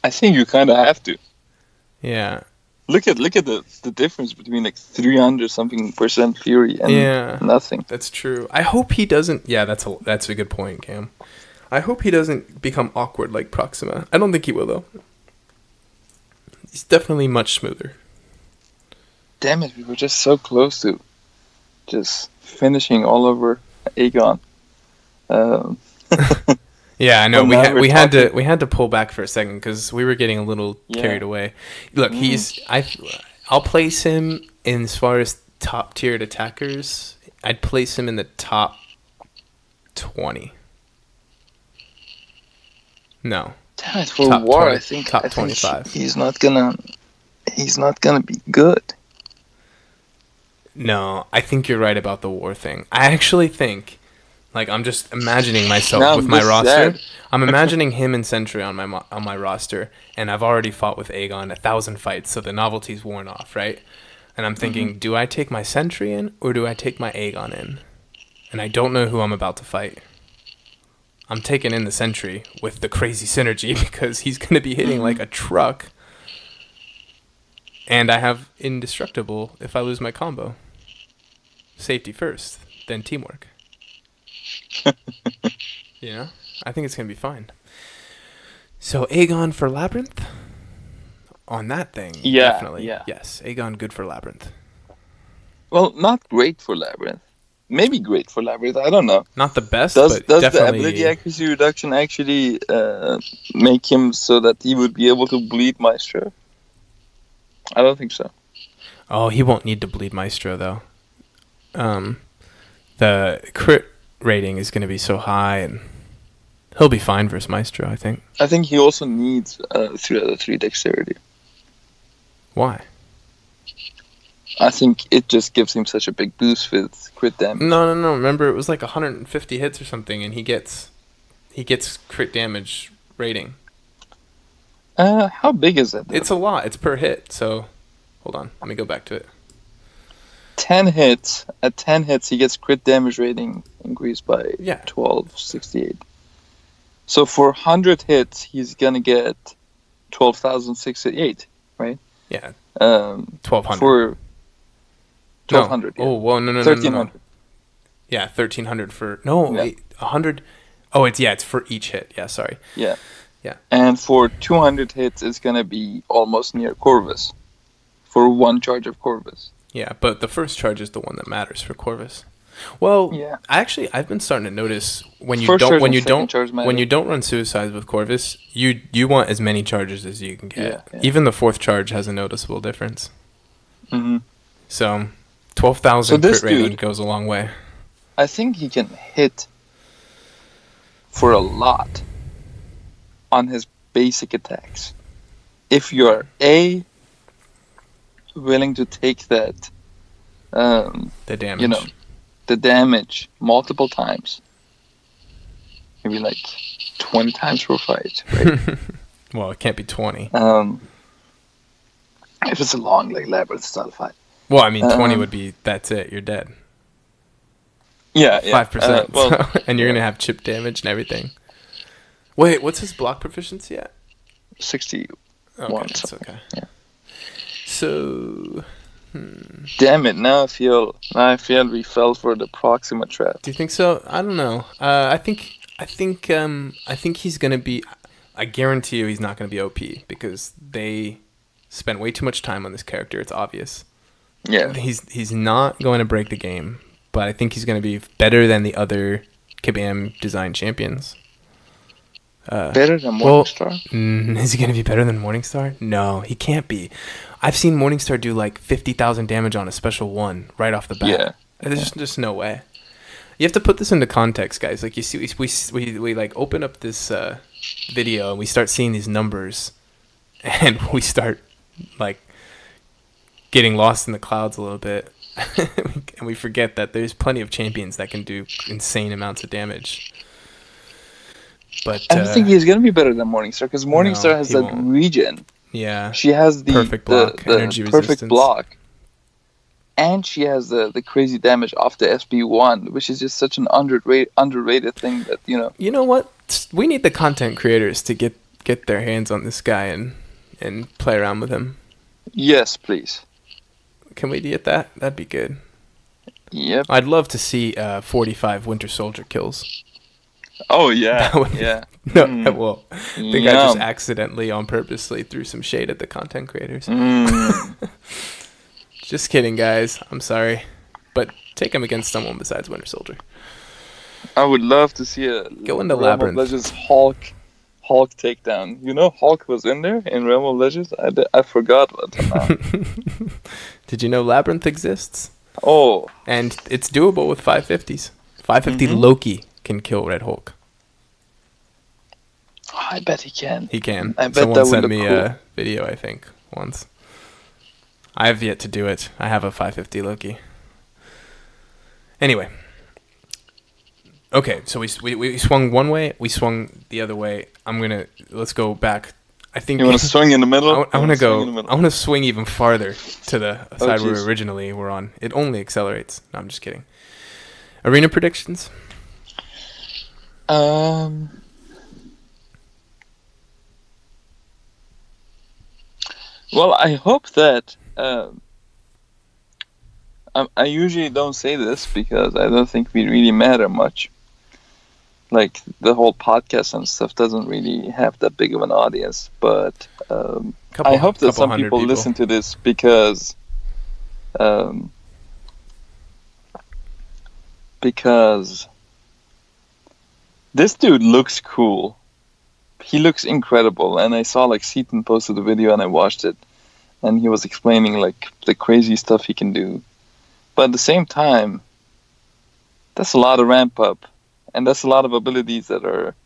I think you kind of have to. Yeah. Look at the difference between like 300% fury and nothing. That's true. I hope he doesn't. Yeah, that's a good point, Cam. I hope he doesn't become awkward like Proxima. I don't think he will though. He's definitely much smoother. Damn it, we were just so close to just finishing all over Aegon. Yeah, I know. We had to pull back for a second because we were getting a little carried away. Look, I'll place him in as far as top tiered attackers. I'd place him in the top 20. No. Damn it, for top war, 20, I think top 25. He's not gonna be good. No, I think you're right about the war thing. I actually think, like, I'm just imagining myself with my roster. I'm imagining him and Sentry on my roster, and I've already fought with Aegon 1,000 fights, so the novelty's worn off, right? And I'm thinking, do I take my Sentry in, or do I take my Aegon in? And I don't know who I'm about to fight. I'm taking in the Sentry with the crazy synergy because he's going to be hitting like a truck. And I have Indestructible if I lose my combo. Safety first, then teamwork. You know? I think it's going to be fine. So Aegon for Labyrinth? On that thing, definitely. Yeah. Yes, Aegon good for Labyrinth. Well, not great for Labyrinth. Maybe great for Labyrinth, I don't know. Not the best, but definitely... Does the ability accuracy reduction actually make him so that he would be able to bleed Maestro? I don't think so. Oh, he won't need to bleed Maestro, though. The crit rating is going to be so high, and he'll be fine versus Maestro, I think. I think he also needs 3 out of 3 dexterity. Why? I think it just gives him such a big boost with crit damage. No. Remember, it was like 150 hits or something, and he gets crit damage rating. How big is it? It's a lot. It's per hit. So, hold on. Let me go back to it. 10 hits. At 10 hits, he gets crit damage rating increased by 1268. So for 100 hits, he's gonna get 12,068, right? Yeah. 1,200. For 1,200. No. Yeah. Oh, well, no. 1,300. No. Yeah, 1,300 for 100. Oh, it's for each hit. Yeah, sorry. Yeah. Yeah. And for 200 hits, it's gonna be almost near Corvus. For 1 charge of Corvus. Yeah, but the first charge is the one that matters for Corvus. Well, Yeah. actually, I've been starting to notice when you First charge don't and second charge matter. when you don't run suicides with Corvus, you want as many charges as you can get. Yeah. Even the fourth charge has a noticeable difference. Mm-hmm. So 12,000 this crit rating dude- goes a long way. I think he can hit for a lot on his basic attacks. If you're willing to take that, The damage. you know, the damage multiple times, maybe like 20 times per fight, right? Well, it can't be 20. If it's a long, like labyrinth style fight. Well, I mean, 20 would be, that's it, you're dead. Yeah, 5%. Well, and you're going to have chip damage and everything. Wait, what's his block proficiency at? 61. Okay, that's okay. Yeah. So, Damn it! Now I feel we fell for the Proxima trap. do you think so? I don't know. I think he's gonna be. I guarantee you, he's not gonna be OP because they spent way too much time on this character. It's obvious. Yeah. He's not going to break the game, but I think he's gonna be better than the other Kabam design champions. Better than Morningstar? Is he going to be better than Morningstar? No, he can't be. I've seen Morningstar do like 50,000 damage on a special one right off the bat. Yeah. There's just no way. You have to put this into context, guys. Like, you see, we like open up this video and we start seeing these numbers and we start like getting lost in the clouds a little bit. And we forget that there's plenty of champions that can do insane amounts of damage. But I think he's gonna be better than Morningstar because Morningstar has that regen. Yeah, she has the perfect block, the energy perfect resistance. block, and she has the crazy damage off the SB1, which is just such an underrated thing that You know what? We need the content creators to get their hands on this guy and play around with him. Yes, please. Can we get that? That'd be good. Yep. I'd love to see 45 Winter Soldier kills. Oh yeah, yeah. No, well, I think I just accidentally, on purposely, threw some shade at the content creators. Just kidding, guys. I'm sorry, but take him against someone besides Winter Soldier. I would love to see a go into Realm Labyrinth. of Legends Hulk takedown. You know, Hulk was in there in Realm of Legends. I forgot what. Did you know Labyrinth exists? Oh, and it's doable with 550s. 550 Loki can kill Red Hulk. I bet he can. He can. I bet Someone that would sent look me cool. a video, I think, once. I have yet to do it. I have a 550 Loki. Anyway. Okay, so we swung one way. We swung the other way. Let's go back. I think you want to swing in the middle. I want to go. I want to swing even farther to the side we jeez. originally were on. It only accelerates. No, I'm just kidding. Arena predictions. Well, I hope that. I usually don't say this because I don't think we really matter much. Like, the whole podcast and stuff doesn't really have that big of an audience. But I hope that some people listen to this because this dude looks cool. He looks incredible. And I saw, like, Seaton posted a video and I watched it. And he was explaining, like, the crazy stuff he can do. But at the same time, that's a lot of ramp up. And that's a lot of abilities that are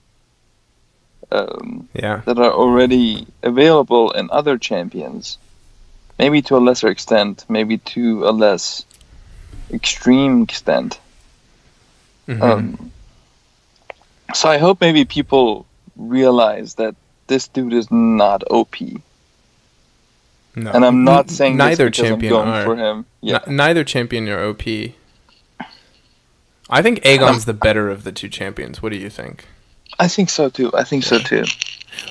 already available in other champions. Maybe to a lesser extent, maybe to a less extreme extent. So I hope maybe people realize that this dude is not OP. No. And I'm not saying neither this because champion I'm going are. for him. Yeah. Neither champion are OP. I think Aegon's the better of the two champions. What do you think? I think so too.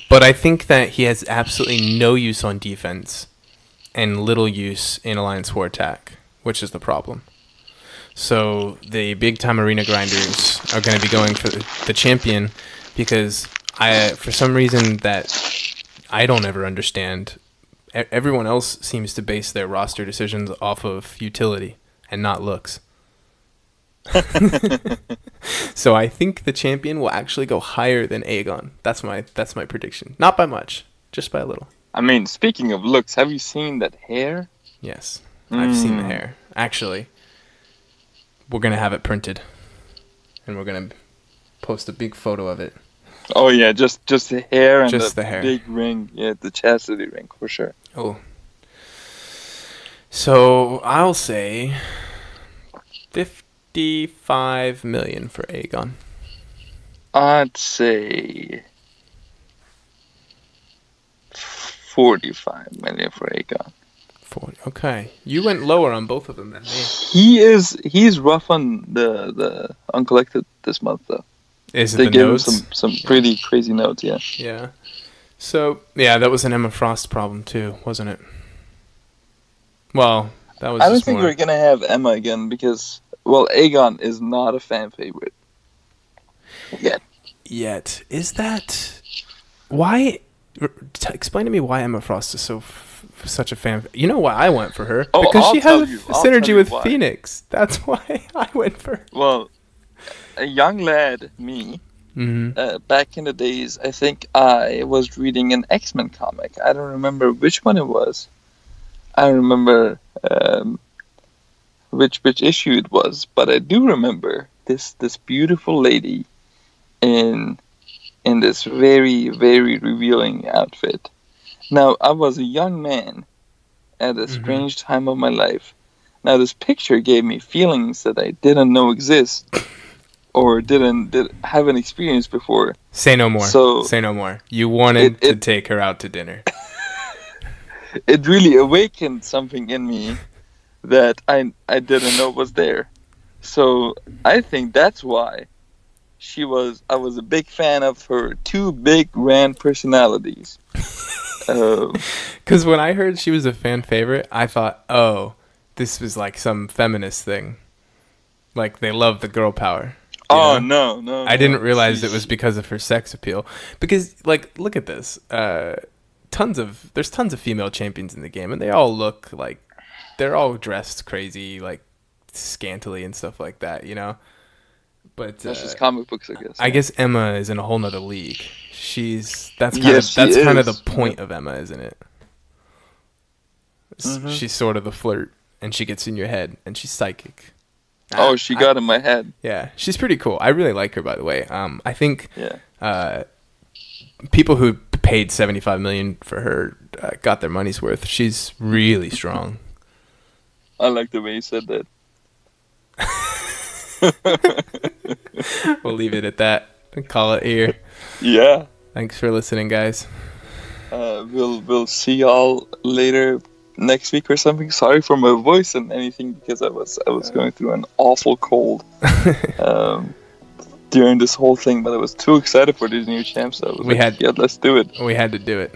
But I think that he has absolutely no use on defense and little use in Alliance War attack, which is the problem. So the big-time arena grinders are going to be going for the champion because for some reason that I don't ever understand, everyone else seems to base their roster decisions off of utility and not looks. So I think the champion will actually go higher than Aegon. That's my prediction. Not by much, just by a little. I mean, speaking of looks, have you seen that hair? Yes, I've seen the hair. Actually, we're gonna have it printed, and we're gonna post a big photo of it. Oh yeah, just the hair and just the hair. Big ring. Yeah, the chastity ring for sure. Oh. So I'll say 55 million for Aegon. I'd say 45 million for Aegon. 40. Okay, you went lower on both of them than me. He's rough on the uncollected this month though. Is it they the gave notes? him some pretty crazy notes, yeah. Yeah. So yeah, that was an Emma Frost problem too, wasn't it? Well, that was. I don't think we're gonna have Emma again because, well, Aegon is not a fan favorite yet. Is that why? Explain to me why Emma Frost is such a fan. You know why I went for her? Because she has a synergy with Phoenix. That's why I went for her. Well, a young lad, me, back in the days, I think I was reading an X-Men comic. I don't remember which one it was. I don't remember which issue it was, but I do remember this beautiful lady in this very, very revealing outfit. Now, I was a young man at a strange time of my life. Now, this picture gave me feelings that I didn't know exist or haven't experienced before. Say no more. Say no more. You wanted to take her out to dinner. It really awakened something in me that I didn't know was there. So I think that's why I was a big fan of her two big grand personalities. Because when I heard she was a fan favorite, I thought, oh, this was like some feminist thing. Like they love the girl power. Oh, no. I didn't realize it was because of her sex appeal. Because, like, look at this. There's tons of female champions in the game, and they all look like they're all dressed crazy, like scantily and stuff like that, you know. But that's just comic books, I guess. I guess Emma is in a whole nother league. That's kind of the point of Emma, isn't it? She's sort of the flirt, and she gets in your head, and she's psychic. Oh, she got in my head. Yeah, she's pretty cool. I really like her, by the way. I think people who paid $75 million for her got their money's worth. She's really strong. I like the way you said that. We'll leave it at that and call it here. Yeah. Thanks for listening, guys. We'll see y'all later next week or something. Sorry for my voice and anything because I was going through an awful cold during this whole thing, but I was too excited for these new champs. So let's do it. We had to do it.